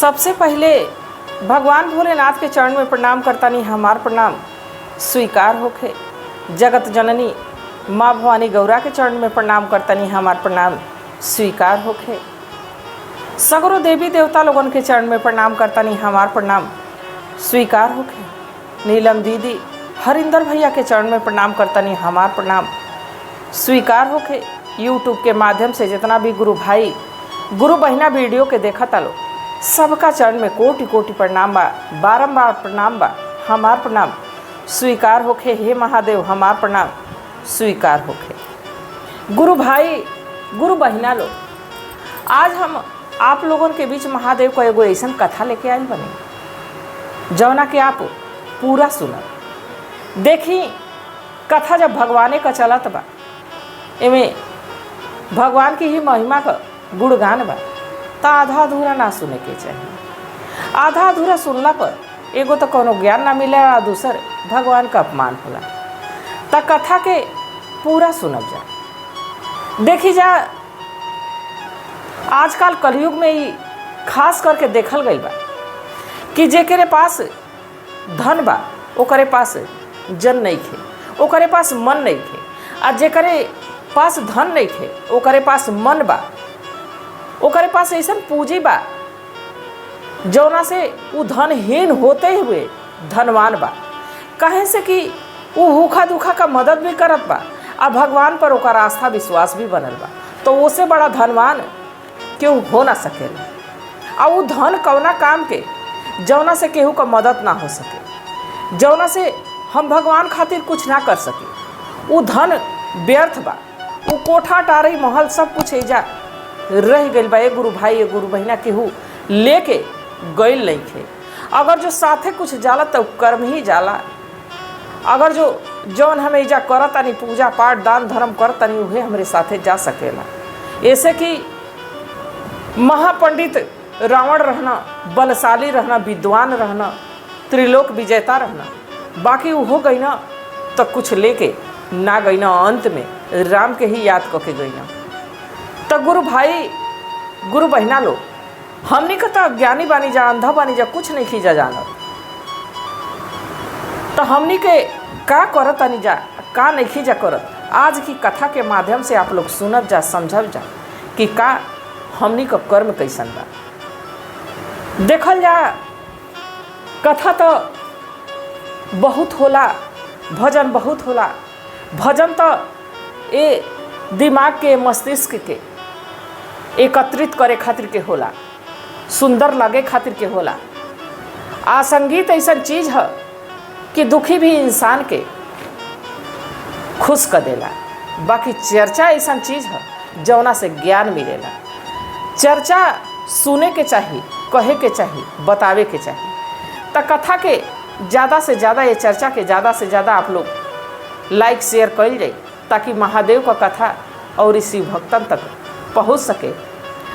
सबसे पहले भगवान भोलेनाथ के चरण में प्रणाम करतानी हमार प्रणाम स्वीकार होखे। जगत जननी माँ भवानी गौरा के चरण में प्रणाम करतानी हमार प्रणाम स्वीकार होखे। सगरो देवी देवता लोगन के चरण में प्रणाम करतानी हमार प्रणाम स्वीकार होखे। नीलम दीदी हरिंदर भैया के चरण में प्रणाम करतानी हमार प्रणाम स्वीकार होखे। यूट्यूब के माध्यम से जितना भी गुरु भाई गुरु बहिना वीडियो के देखा तालो सबका चरण में कोटि कोटि प्रणाम बा, बारंबार प्रणाम बा। हमार प्रणाम स्वीकार होखे। हे महादेव हमार प्रणाम स्वीकार होखे। गुरु भाई गुरु बहिना लोग, आज हम आप लोगों के बीच महादेव को एगो ऐसा कथा लेके आए बने जौना कि आप पूरा सुनब। देखी कथा जब भगवाने का चलत बा, एमें भगवान की ही महिमा का गुणगान बा, तो आधा अधूरा ना सुने के चाहिए। आधा अधूरा सुनला पर एगो तो कोनो ज्ञान ना मिले और दूसर भगवान का अपमान होला। तो कथा के पूरा सुनब जा। देखी जा आजकल कलयुग में ही खास करके देखल गई बा कि जेकरे पास धन बा ओकरे पास जन नहीं खे, ओकरे पास मन नहीं खे, आ जेकरे पास धन नहीं खे ओकरे पास मन बा, ओकरे पास ऐसा पूंजी बा जौना से वो धनहीन होते हुए धनवान बा। कहे से कि वो भूखा दुखा का मदद भी करत बा और भगवान पर ओकर आस्था विश्वास भी बनल बा, तो उससे बड़ा धनवान केहू हो ना सकेला। और वो धन कौना काम के जौना से केहू का मदद ना हो सके, जौना से हम भगवान खातिर कुछ ना कर सके, वो धन व्यर्थ बा। वो कोठा टारी महल सब कुछ एजा रह गई बा। गुरु भाई ये गुरु बहिना केहू लेके गइल नहीं थे। अगर जो साथे कुछ जाला तो कर्म ही जाला। अगर जो जौन हमें एजा करतानी पूजा पाठ दान धर्म करतानी उहे हमारे साथे जा सकेला। ऐसे कि महापंडित रावण रहना, बलशाली रहना, विद्वान रहना, त्रिलोक विजेता रहना, बाकी वो गई ना तो कुछ लेके ना गई ना, अंत में राम के ही याद करके गई ना। तो गुरु भाई गुरु बहिना लोग, हमनी का तो ज्ञानी बानी जा, अंधा बानी जा, कुछ नहीं खींचा जाना। तो हमनी के का करत आनी जा, का नहीं खींचा करत, आज की कथा के माध्यम से आप लोग सुनब जा, समझब जा कि का हमनी का कर्म कैसन बा। देखल जा कथा तो बहुत होला, भजन बहुत होला। भजन तो ये दिमाग के मस्तिष्क के एकत्रित करे खातिर के होला, सुंदर लगे खातिर के होला। आ संगीत ऐसा चीज है कि दुखी भी इंसान के खुश कर देला। बाकी चर्चा ऐसा चीज है जौना से ज्ञान मिलेला। चर्चा सुने के चाहिए, कहे के चाहिए, बतावे के चाहिए। तो कथा के ज़्यादा से ज़्यादा, ये चर्चा के ज़्यादा से ज़्यादा आप लोग लाइक शेयर कर जाए ताकि महादेव का कथा और शिव भक्तन तक पहुंच सके।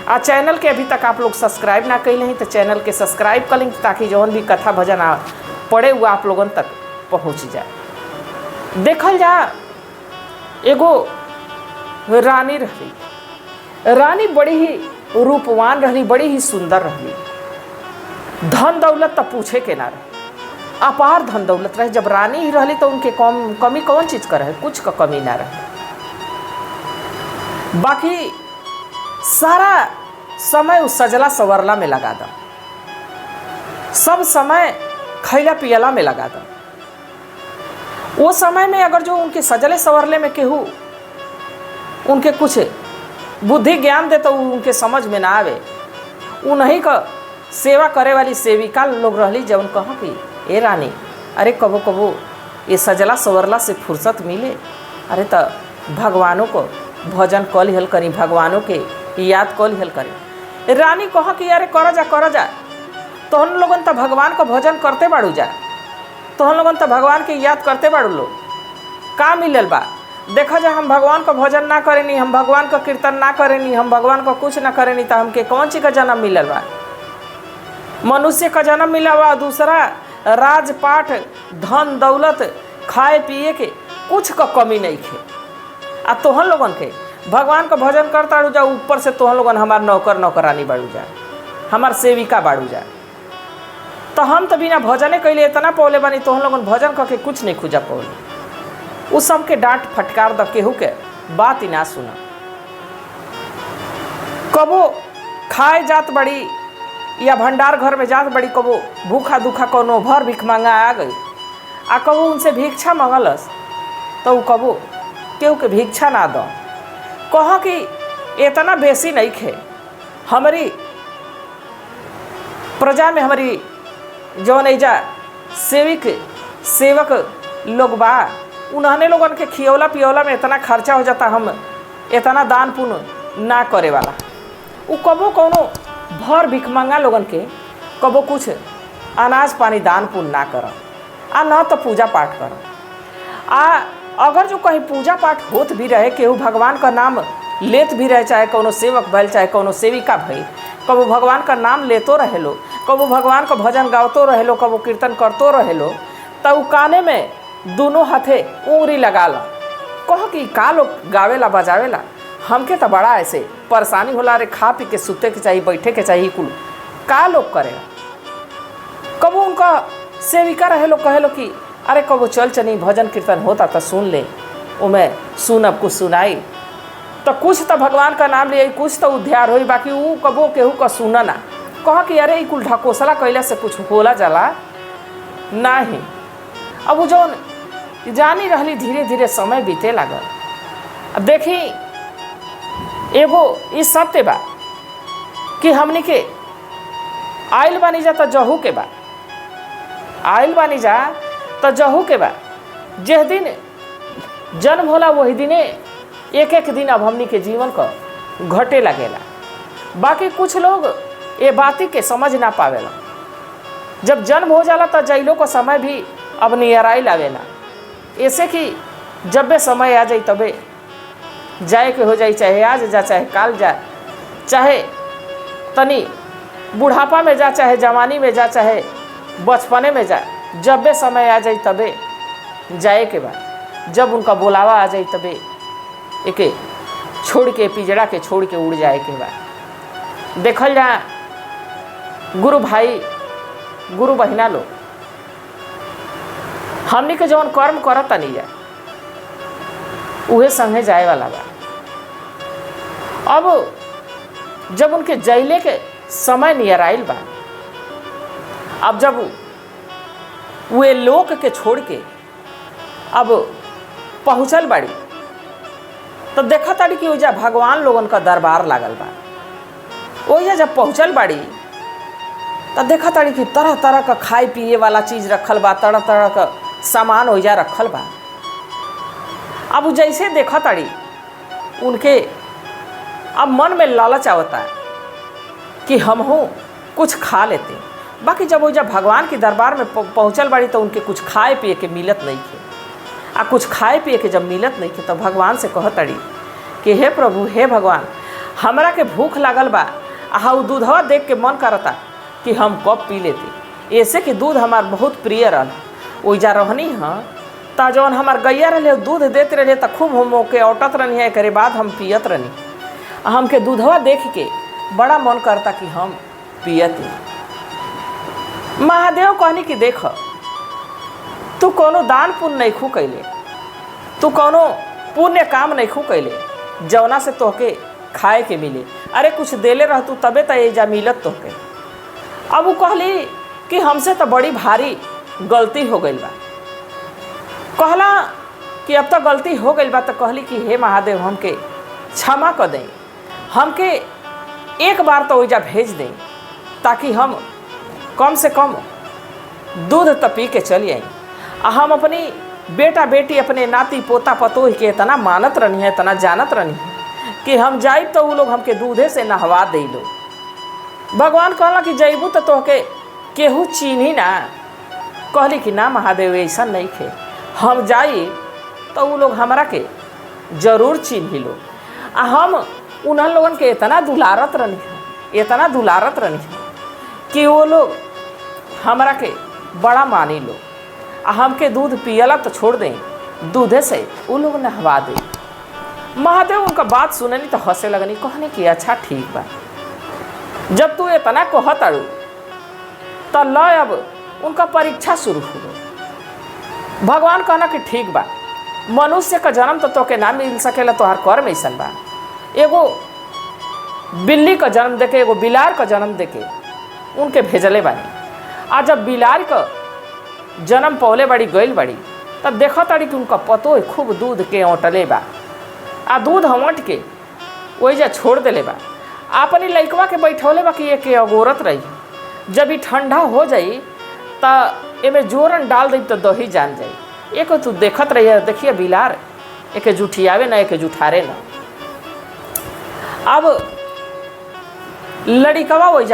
आ चैनल के अभी तक आप लोग सब्सक्राइब ना कइले हैं तो चैनल के सब्सक्राइब कर लें ताकि जौन भी कथा भजन पड़े हुआ आप लोगन तक पहुंच जाए। देखल जा एगो रानी रही। रानी बड़ी ही रूपवान रही, बड़ी ही सुंदर रही। धन दौलत तो पूछे के ना रहे, अपार धन दौलत रहे। जब रानी ही रही तो उनके कमी कौन चीज का रहे, कुछ का कमी ना रहे। बाकी सारा समय उस सजला संवरला में लगा दो, सब समय खैला पियला में लगा दो। वो समय में अगर जो उनके सजले संवरले में केहू उनके कुछ बुद्धि ज्ञान दे तो उनके समझ में ना आवे, उन्हीं का सेवा करे वाली सेविका लोग रहली जौन कहा कि ए रानी, अरे कबो कबो ये सजला संवरला से फुर्सत मिले, अरे तो भगवानों को भजन कल हल करी, भगवानों के याद कल हल करी। रानी कहा कि अरे कर जा, तो हम लोगन तो भगवान को भजन करते बाड़ू जा, तो हम लोगन तो भगवान के याद करते बाड़ू लोग, का मिलल बा। देखा जा हम भगवान को भजन ना करेनी, हम भगवान का कीर्तन ना करेनी, हम भगवान को कुछ ना करेनी, तो हमके कौन चीज का जन्म मिलल बा। मनुष्य का जन्म मिला हुआ, दूसरा राजपाट धन दौलत खाए पिए के कुछ का कमी नहीं खे। आ तोहन लोगन के भगवान का भजन करता जा, ऊपर से तोहन लोगन हमार नौकर नौकरानी बाड़ू जा। हमार सेविका बाड़ू जा। तो हम तो बिना भजने कैले इतना पौले बानी, तो हम लोगन भजन करके कुछ नहीं खुजा पौले। उस सबके डांट फटकार द केहू के बात ही ना सुना। कबो खाए जात बड़ी या भंडार घर में जात बड़ी, कबो भूखा दुखा कोनो भर भिख मांगा आ गई, आ कबो उनसे भिक्षा मंगलस तो वो कबो केहू के भिक्षा ना दो। कह कि इतना बेसी नहीं खे, हमारी प्रजा में हमारी जौन एजा सेवक लोग बा, उन्होंने लोगन के खियौला पियौला में इतना खर्चा हो जाता, हम इतना दान पुण्य ना करे वाला। वो कबो कोनो भर भिखमंगा लोगन के कबो कुछ अनाज पानी दान पुण्य ना कर, आ न तो पूजा पाठ कर। आ अगर जो कहीं पूजा पाठ होत भी रहे, केहू भगवान का नाम लेत भी रहे, चाहे कोनो सेवक भइल चाहे कोनो सेविका भइल, कबो भगवान का नाम लेतो रहे लो, कबो भगवान का भजन गावतो रहे लो, कबो कीर्तन करतो रहे लो, तो काने में दोनों हाथे उंगली लगा लो। कह कि का लोग गावेला बजावेला, हमके तो बड़ा ऐसे परेशानी होला, रे खा पी के सुते के चाहिए, बैठे के चाहिए, कुल का लोग करेगा। कबो उनका सेविका रहे लो कहे लो कि अरे कबो चल चनी भजन कीर्तन होता तो सुन ले, उमें सुनब कुछ सुनाई, तो कुछ तो भगवान का नाम लिए, कुछ तो उद्धार होई, बाकी वो कबो केहू का सुना ना। कह कि अरे कुल ढकोसला कैला से कुछ होला जाला नहीं। अब वो जौन जानी रहली, धीरे धीरे समय बीते लागल। अब देखी एगो इस सत्य बा कि हमनी के आइल बानी जा तो जहू के बा, आइल बानी जा तो जहू के बा। जिस दिन जन्म होला वही दिने एक एक दिन अब हमनी के जीवन का घटे लगेला। बाकी कुछ लोग ये बाती के समझ ना पावेला। जब जन्म हो जाला तो जैलो का समय भी अब नियराई लावेला, ऐसे कि जब बे समय आ जाई तबे जाए के हो जाई, चाहे आज जा चाहे काल जा, चाहे तनी बुढ़ापा में जा चाहे जवानी में जा चाहे बचपने में जा, जब बे समय आ जाई तबे जाए के बाद, जब उनका बुलावा आ जाई तबे एके छोड़ के पिजड़ा के छोड़ के उड़ जाए के बाद। देखल जा गुरु भाई गुरु बहिना लोग, हमनी के जौन कर्म करत नहीं जाए उहे संगे जाए वाला बा। अब जब उनके जैले के समय नियर आइल बा, अब जब वे लोक के छोड़ के अब पहुँचल बाड़ी, तो देखा ताड़ी कि ओइजा भगवान लोगन का दरबार लागल बा। ओइजा जब पहुँचल बाड़ी तो देखा ताड़ी कि तरह तरह का खाए पिए वाला चीज़ रखल बा, तरह तरह का सामान ओइजा रखल बा। अब जैसे देखा ताड़ी उनके अब मन में लालच आवता है कि हम हो कुछ खा लेते। बाकी जब वो जब भगवान के दरबार में पहुँचल बाड़ी तो उनके कुछ खाए पिए के मिलत नहीं थे। आ कुछ खाए पिए के जब मिलत नहीं थे तो भगवान से कहतड़ी कि हे प्रभु हे भगवान, हमरा के भूख लागल बा, आ उ दूधवा देख के मन करता कि हम कब पी लेते। ऐसे कि दूध हमार बहुत प्रिय रहल। ओइजा रहनी हाँ ता जौन हमार गैया रहे दूध देते रहे तो खूब हम ओके औटत रहनी है, एक बाद हम पियत रहनी। हमके दूधवा देख के बड़ा मन करता कि हम पियती। महादेव कहनी कि देख तू कोनो दान पुण्य नहीं खू कैले, तू कोनो पुण्य काम नहीं खू कैले जौना से तोहके खाए के मिले। अरे कुछ देले रह तू तबे तो एजा मिलत तोहके। अब वो कहली कि हमसे तो बड़ी भारी गलती हो गई बा। कहला कि अब तो गलती हो गई बा, तो कहली कि हे महादेव हमके क्षमा कर दें, हमके एक बार तो ओइजा भेज दें ताकि हम कम से कम दूध तो पी के चली आई। हम अपनी बेटा बेटी अपने नाती पोता पतोह के इतना मानत रहनी है, इतना जानत रहनी है कि हम जाइब तो वो लोग हमके दूधे से नहवा दे लो। भगवान कहला कि जैबू तो तोहके केहू चीन्ही ना। कहली कि ना महादेव ऐसा नहीं खे, हम जाई तो वो लोग हमरा के जरूर चिन्ही लो। आ हम उन्हन लोगन के इतना दुलारत रहनी है, इतना दुलारत रहनी है कि वो लोग हमरा के बड़ा मानी लो। आ हमके दूध पियला तो छोड़ दें, दूधे से वो लोग नहवा दें। महादेव उनका बात सुननी तो हंसे लगनी। कहने कि अच्छा ठीक बा, जब तू इतना कहत अड़ू तो ल अब उनका परीक्षा शुरू हो। भगवान कहना कि ठीक बा, मनुष्य का जन्म तो तोके ना मिल सकेला, तोहार कर्म ऐसन बा। एगो बिल्ली का जन्म देके, एगो बिलार का जन्म देके उनके भेजले बानी। आ जब बिलार का जन्म पौले बड़ी गइल बड़ी तब देखा ताड़ी कि उनका पतो खूब दूध के औंटले बा। आ दूध औंट के वही छोड़ देले बा। अपनी लइकवा के बैठौले बा कि एक अगोरत रही, जब ये ठंडा हो जाई तो एमे जोरन डाल दी तो दही जान जाई। एक तू देखत रही, देखिए बिलार एक जुठियावे ना, एक जुठारे ना। अब लड़िकवा वही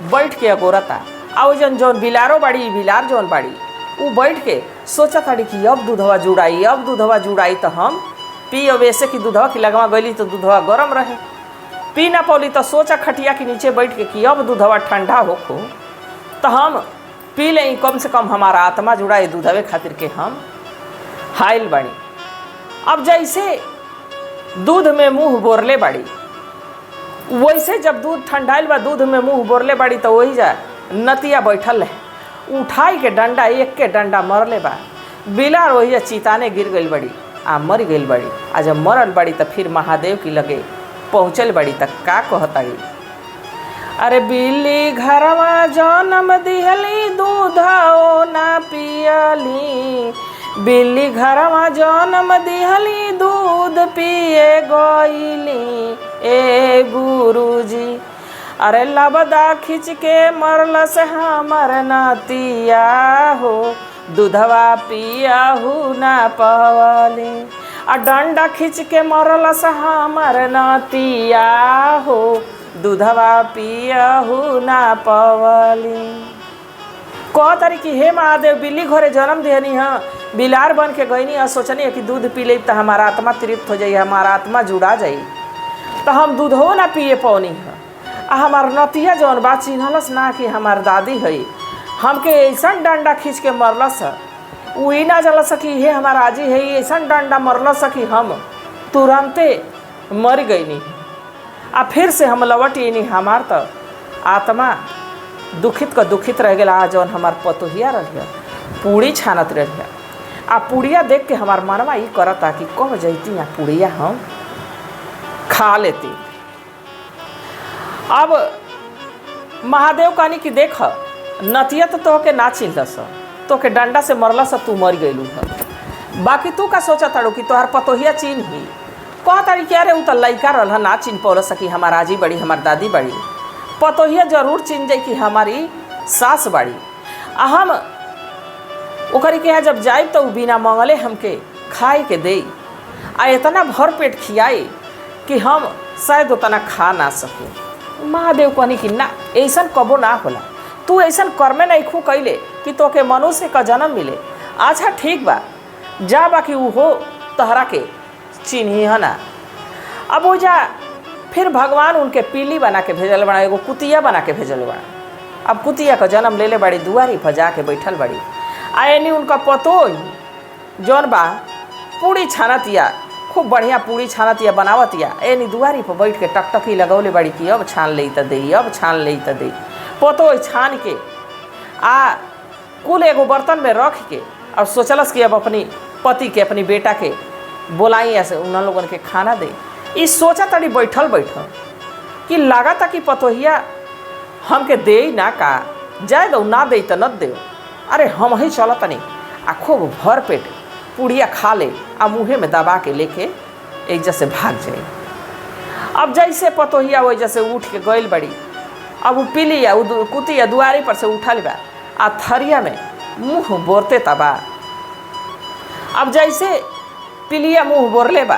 बैठ के अगोरता। आ वही जौन बिलारो बाड़ी, बिलार जौन बाड़ी वो बैठ के सोचा ताड़ी कि अब दूधवा जुड़ाई, अब दूधवा जुड़ाई तो हम पी। अब ऐसे कि दूधवा की लगवा गई तो दूधवा गरम रहे, पी ना पौली तो सोचा खटिया के नीचे बैठ के कि अब दूधवा ठंडा होखो तो हम पी लें, कम से कम हमारा आत्मा जुड़ाए दूधवे खातिर के हम हाइल बाड़ी। अब जैसे दूध में मुंह बोरले बाड़ी, वैसे जब दूध ठंडाइल बा, दूध में मुंह बोरले बाड़ी तो वही नतिया बैठल है, उठाई के डंडा एक के डंडा मरले बा। बिलार वही चिताने गिर गई बड़ी, आ मर गई बड़ी। आ जब मरल बड़ी तो फिर महादेव की लगे पहुँचल बड़ी तक का कहताड़ी, अरे बिल्ली घरवा जन्म दिहली दूधो ना पियली, बिल्ली घरवा जन्म दिहली दूध पिए गईली ए गुरुजी। अरे लबदा खींच के मरल से हमर नतिया हो, दूधवा पियाहू ना पवली। आ डंडा खींच के मरल से हमर नतिया हो, दूधवा पियाहू ना पवली। कह तारी कि हे महादेव, बिल्ली घरे जन्म देनी है, बिलार बन के गईनी है, सोचनी है कि दूध पी ले तो हमारा आत्मा तृप्त हो जाई, हमारा आत्मा जुड़ा जाई, तो हम दूधो ना पिए पौनी है। आ हमार नतिया जौन बात चिन्हलस ना कि हमार दादी है, हमके ऐसा डंडा खींच के मरलस, वही ना जलस कि हे हमार आजी है, ऐसा डंडा मरलस कि हम तुरंते मर गईनी। आ फिर से हम लौट आनी, हमार तो आत्मा दुखित का दुखित रह गया। जौन हमार पतोहिया रह पूड़ी छानत रह, आ पूड़िया देख के हमार मनवा ये करता कि कब जैती आ पूड़िया हम खा लेती। अब महादेव कहनी कि देख नतिया तो तोहके ना चिन्हलस, तोहके डंडा से मरलस, तू मर गईलू है, बाकी तू का सोचा ताड़ू कि तोहार पतोहिया चिन्ही। कह तारी कि अरे उ तो लइका रहा ना चिन्ह पौलस कि हमार आजी बड़ी, हमार दादी बड़ी, पतोहिया जरूर चिन्ह जाई कि हमारी सास बड़ी। आ हम ओकरी के यहाँ जब जाए तो बिना मंगले हमके खाए के दे, आ इतना भर पेट खियाए कि हम शायद उतना खा ना सके। महादेव कहनी कि ना, ऐसा कबो ना होला, तू ऐसा कर्मे नहीं खू कैले कि तोके मनुष्य का जन्म मिले। अच्छा ठीक बा, जा बाकी उ हो तहरा के चिन्ही है ना। अब वो जा फिर भगवान उनके पीली बना के भेजल बना, एगो कुतिया बना के भेजल बना। अब कुतिया का जन्म ले ले बड़ी, दुआरी पर जाके बैठल बड़ी। आयनी उनका पतो जौन बा पूड़ी छानतिया, खूब बढ़िया पूड़ी छानतिया बनावतिया, एनी दुआरी पर बैठ के टकटकी लगौले बड़ी कि अब छान ले तो दे, अब छान ले तो दे। पतो छान के आ कुल एगो बर्तन में रख के और सोचलस कि अब अपनी पति के, अपनी बेटा के बोलाई ऐसे उन लोगन के खाना दे। इस सोचा तड़ी बैठल बैठल कि लागता कि पतोहिया हमके दे ना, का जाए दो ना दे तो न दे, अरे हम ही चलत नहीं। आ खूब भर पेट पूड़िया खा ले, आ मुँहे में दबा के लेके एक जैसे भाग जाए। अब जैसे पतोहिया वही जैसे उठ के गइल बड़ी, अब वो पीली या कुतिया दुआरी पर से उठल बा, आ थरिया में मुँह बोरते तबा। अब जैसे पिलिया मुँह बोरले बा,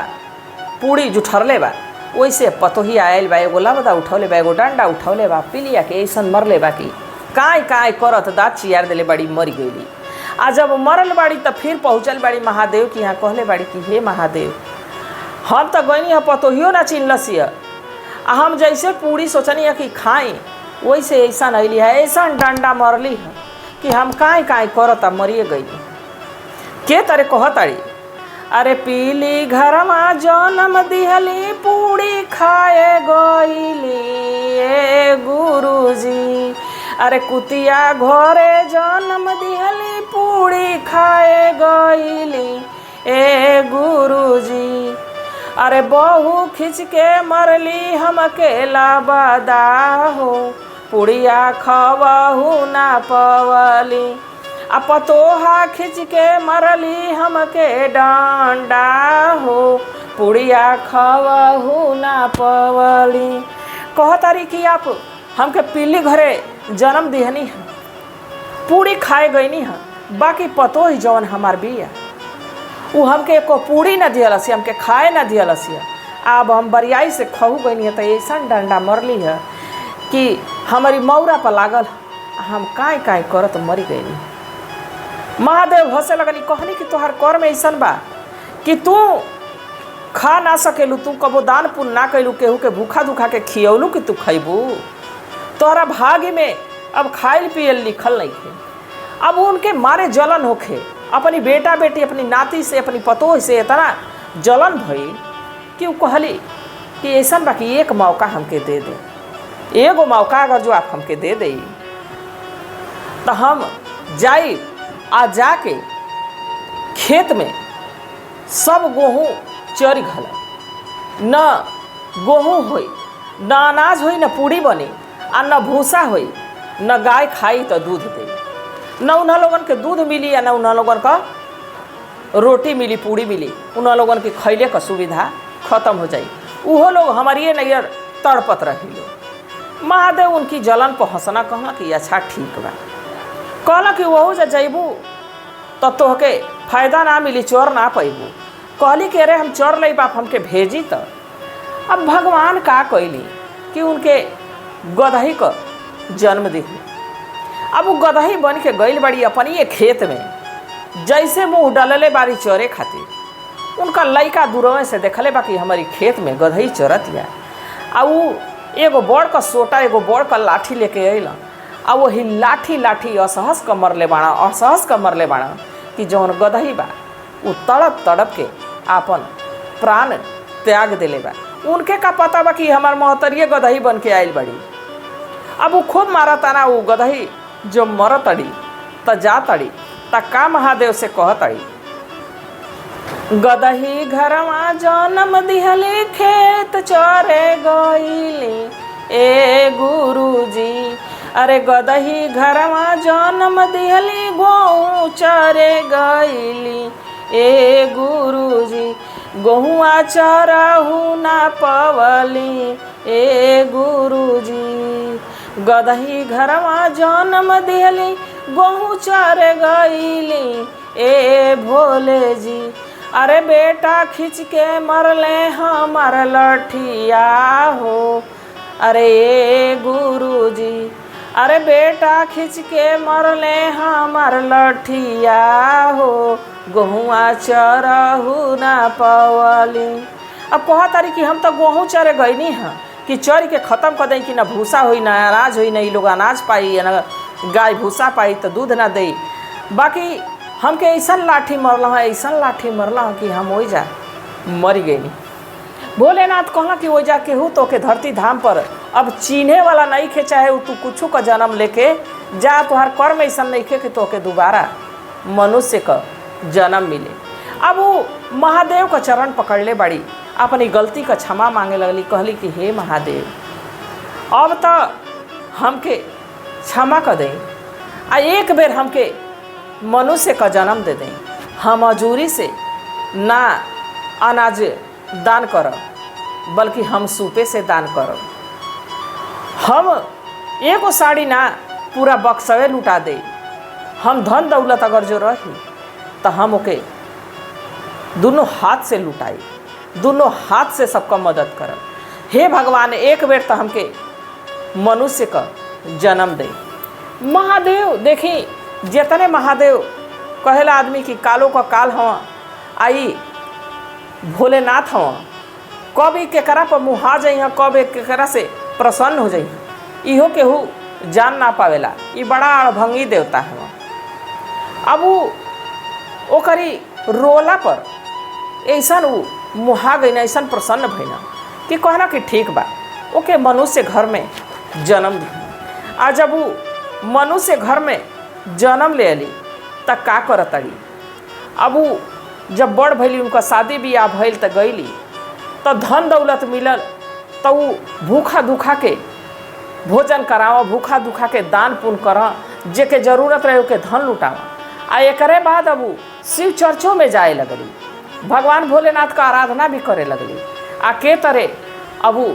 पूड़ी जुठरले बा, वैसे पतोहिया आयल बा, एगो लबदा उठौले बा, एगो डंडा उठौले बा, पिलिया के ऐसा मरले बा कि काय काय करत दाँत चियार दिले बड़ी, मर गईली। आ जब मरल बाड़ी तो फिर पहुँचल बाड़ी महादेव की यहाँ, कहले बाड़ी कि हे महादेव, हम तो गईनी है, पतोहियो ना चिन्हलस, आ हम जैसे पूड़ी सोचनी है कि खाएं, वैसे ऐसा अली है, ऐसा डंडा मरली है कि हम काय काय करत मरिए गई। के तरह कहताड़ी। अरे पीली घरमा जन्म दिहली पूड़ी खाए गईली ए गुरुजी। अरे कुतिया घरे जन्म दिहली पूड़ी खाए गईली ए गुरुजी। अरे बहू खिंच के मरली हमके लाबदा हो, पुड़िया खवहू ना पवली। आ पतोहा खिंच के मरली हमके डांडा हो, पुड़िया खवहू ना पवली। कहतारी कि आप हमके पीली घरे जन्म दिहनी है, पूड़ी खाए गईनी है, बाकी पतो ही जवन हमार बिया उ हमके एको पूड़ी न दियलसी, हमके खाए न दियलसी। अब हम बरियाई से खहू गईनी है तो ऐसा डंडा मरली है कि हमारी मौरा पर लागल, हम काय काय करत मरी गईनी। महादेव हंसे लगनी, कहनी कि तोहर कर में ऐसा बा कि तू खा ना सकेलू, तू कबो दान पुण्य ना कैलू, केहू के भूखा दुखा के खियौलू कि तू खैबू। तोहरा भाग्य में अब खाइल पियल लिखल नहीं है। अब उनके मारे जलन होखे, अपनी बेटा बेटी अपनी नाती से अपनी पतोह से इतना जलन भई कि वो कहली कि ऐसा बा कि एक मौका हमके दे दे, एगो मौका अगर जो आप हमके दे दे तो हम जाई आ जाके खेत में सब गेहूँ चरी घल, न गेहूँ होई, न अनाज होई, न पूड़ी बनी, आ न भूसा होई, न गाय खाई तो दूध दे। न उन्ह लोगन के दूध मिली या न उन्ह लोगन का रोटी मिली, पूड़ी मिली, उन्ह लोगन के खैले का सुविधा खत्म हो जाई। उहो लोग हमारी नैयर तड़पत रही लोग। महादेव उनकी जलन पर हंसना, कहला कि अच्छा ठीक बा। कहला कि वहू जा जैबू तो तोहके फायदा ना मिली, चोर ना पैबू। कहली कि अरे हम चोर ले बाप, हमके भेजी तो। अब भगवान का कैली कि उनके गदही का जन्म दी। अब वो गदही बन के गईल बड़ी अपनी ये खेत में, जैसे मुँह डलले बारी चोरे खातिर। उनका लइका दूरवे से देखले बा कि हमारी खेत में गदही चरत या। आ वो एगो बड़ का सोटा, एगो बड़ का लाठी लेके अइला। आ वही लाठी लाठी असहस क मरले बाड़ा, असहस क मरले बाड़ा कि जौन गदही बा वो तड़प तड़प के आपन प्राण त्याग देले बा। उनके का पता बा कि हमार महतरिये गदही बन के आइल बड़ी। अब वो खूब मारा ताना, वो गदही जो मरतड़ी त जातड़ी त का महादेव से कहतड़ी, गदही घरवा जन्म दिहली खेत चरे गईली ए गुरुजी। अरे गदही घरवा जन्म दिहली गेहूँ चरे गईली ए गुरुजी। गेहुआ चरहू ना पवली ए गुरुजी। गदही घरवा जन्म दिहली गेहूँ चरे गईली ए भोले जी। अरे बेटा खींच के मरले हमार लठिया हो, अरे ए गुरुजी। अरे बेटा खींच के मरले हमार लठिया हो, गेहुआ चरहू ना पवली। अब कहतारी कि हम तो गेहूँ चरे गईनी हैं कि चर के ख़त्म कर दें कि ना भूसा होई, ना अनाज होई, ना लोग अनाज पाई, ना गाय भूसा पाई तो दूध ना दे। बाकी हमके ऐसा लाठी मरल है, ऐसा लाठी मरल है कि हम वही जा मरी गई। भोलेनाथ कहला कि वही जा केहू तो के धरती धाम पर अब चीन्हे वाला नहीं खे, चाहे तू कुछ का जन्म लेके जा, तुहार कर्म ऐसा नहीं खे कि तो के दोबारा मनुष्य का जन्म मिले। अब वो महादेव का चरण पकड़ ले बड़ी, अपनी गलती का क्षमा मांगे लगली। कहली कि हे महादेव, अब तो हमके क्षमा कर दें, आ एक बेर हमके मनुष्य का जन्म दे दें। हम मजूरी से ना अनाज दान करब, बल्कि हम सूपे से दान करब। हम एगो साड़ी ना पूरा बक्सवे लुटा दे। हम धन दौलत अगर जो रही तो हम ओके दोनों हाथ से लुटाई, दोनों हाथ से सबका मदद करब। हे भगवान, एक बेर तो हमके मनुष्य का जन्म दे। महादेव देखी, जितने महादेव कहेला आदमी कि कालो का काल हवा, आई भोलेनाथ हवा, कब केकरा पर मुहा जाइ, कब केकरा से प्रसन्न हो जाइ, इहो केहू जान ना पावेला। ये बड़ा अड़भंगी देवता है। अब वो ओकरी रोला पर ऐसा वो मुहा गई ना, ऐसा प्रसन्न भई ना कि कहना कि ठीक बा ओके मनुष्य घर में जन्म दी। आ जब वो मनुष्य घर में जन्म ले ली तब का करतड़ी। अब वो जब बड़ भैली, उनका शादी बियाह भइल तो गईली तो धन दौलत मिलल तो वो भूखा दुखा के भोजन करावा, भूखा दुखा के दान पुण्य करा, जेके जरूरत रहे ओके धन लुटावा। आ एकरे बाद अब वो शिव चर्चों में जाए लगली, भगवान भोलेनाथ का आराधना भी करे लगली। आ के तरह अब वो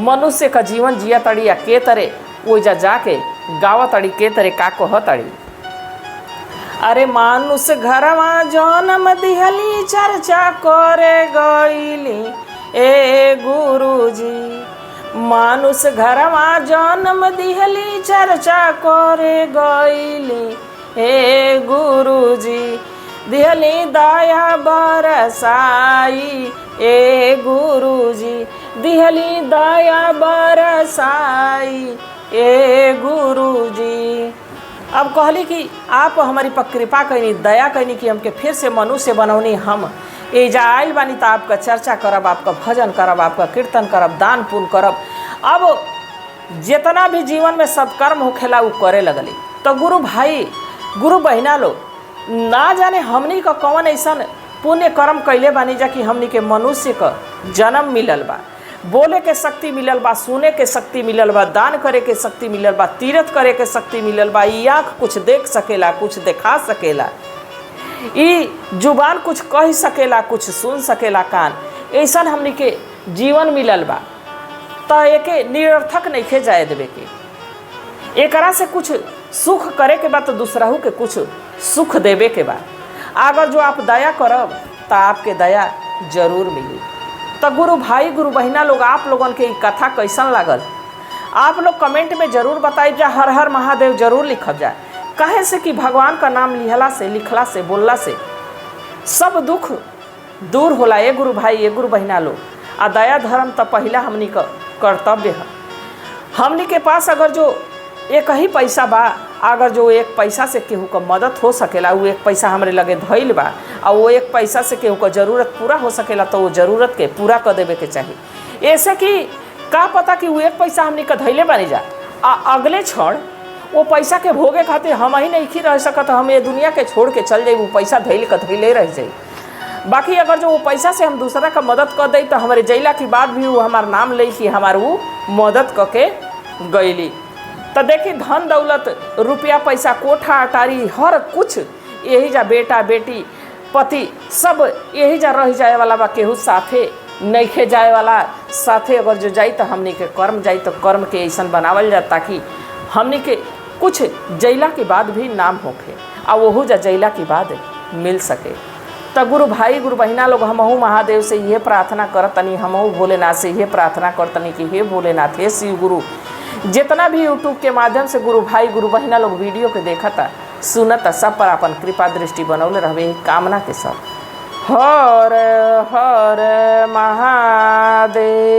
मनुष्य का जीवन जिया तड़ी, या के तरह वो जाके गावा तड़ी, के तरह का कह तड़ी। अरे मानुष घरवा जन्म दिहली चर्चा करे गईली ए गुरुजी, मानुष घरवा जन्म दिहली चर्चा करे गईली ए गुरुजी, दिहली दया बरसाई ए गुरुजी, दिहली दया बरसाई ए गुरुजी। अब कहली कि आप हमारी पर कृपा कैनी, दया कैनी कि हमके फिर से मनुष्य बनौनी। हम एजा आयल बानी तो आपका चर्चा करब, आपका भजन करब, आपका कीर्तन करब, दान पुण्य करब। अब जितना भी जीवन में सत्कर्म होखेला वो करे लगली। तो गुरु भाई गुरु बहिना लोग ना जाने हमनी का कौन ऐसा पुण्य कर्म कैले बानी जा कि हमनी के मनुष्य का जन्म मिलल बा, बोले के शक्ति मिलल बा, सुने के शक्ति मिलल बा, दान करे के शक्ति मिलल बा, तीर्थ करे के शक्ति मिलल बा। ई आँख कुछ देख सकेला, कुछ दिखा सकेला, ई जुबान कुछ कह सकेला, कुछ सुन सकेला कान, ऐसा हमनी के जीवन मिलल बा। तो एके निरर्थक नइखे जाए देवे के, एकरा से कुछ सुख करे के बाद तो दूसराहू के कुछ सुख देवे के बाद अगर जो आप दया करब तो आपके दया जरूर मिली। तो गुरु भाई गुरु बहिना लोग, आप लोगन के कथा कैसन लागल आप लोग कमेंट में जरूर बताइए जा। हर हर महादेव जरूर लिखब जाए, कहे से कि भगवान का नाम लिहला से, लिखला से, बोलला से सब दुख दूर होला। ये गुरु भाई ये गुरु बहिना लोग, आ दया धर्म तो पहला हमनी का कर्तव्य है। हमनी के पास अगर जो एक ही पैसा बा, अगर जो एक पैसा से केहू का मदद हो सकेला, वो एक पैसा हमरे लगे धइल बा, और वो एक पैसा से केहू का ज़रूरत पूरा हो सकेला तो वो ज़रूरत के पूरा कर देवे के चाहिए। ऐसे कि का पता कि वो एक पैसा हमनी का धइले बनी जा, अगले क्षण वो पैसा के भोगे खातिर हम ही नहीं रह सकत, हम ये दुनिया के छोड़ के चल जाए, वो पैसा धइल का धइले रह जाए। बाकी अगर जो वो पैसा से हम दूसरा का मदद कर दे तो हमारे जैला की बात भी वो हमार नाम ले कि हमार वो मदद करके गईली। तो देखी धन दौलत रुपया पैसा कोठा अटारी हर कुछ यही जा, बेटा बेटी पति सब यही जा रह जाए वाला बा, केहू साथे नइखे जाए वाला। साथे अगर जो जाई तो हमनी के कर्म जाई तो कर्म के ऐसा बनावल जा ताकि हमनी के कुछ जैला के बाद भी नाम होखे, और वहू जा जैला के बाद मिल सके। तो गुरु भाई गुरु बहिना लोग, हमहू महादेव से यह प्रार्थना करतनी, हमहू भोलेनाथ से यह प्रार्थना करतनी कि हे भोलेनाथ, हे शिव गुरु, जितना भी यूट्यूब के माध्यम से गुरु भाई गुरु बहिना लोग वीडियो के देखता सुनता, सब पर अपन कृपा दृष्टि बनौले रहबे कामना के साथ। हर हर महादेव।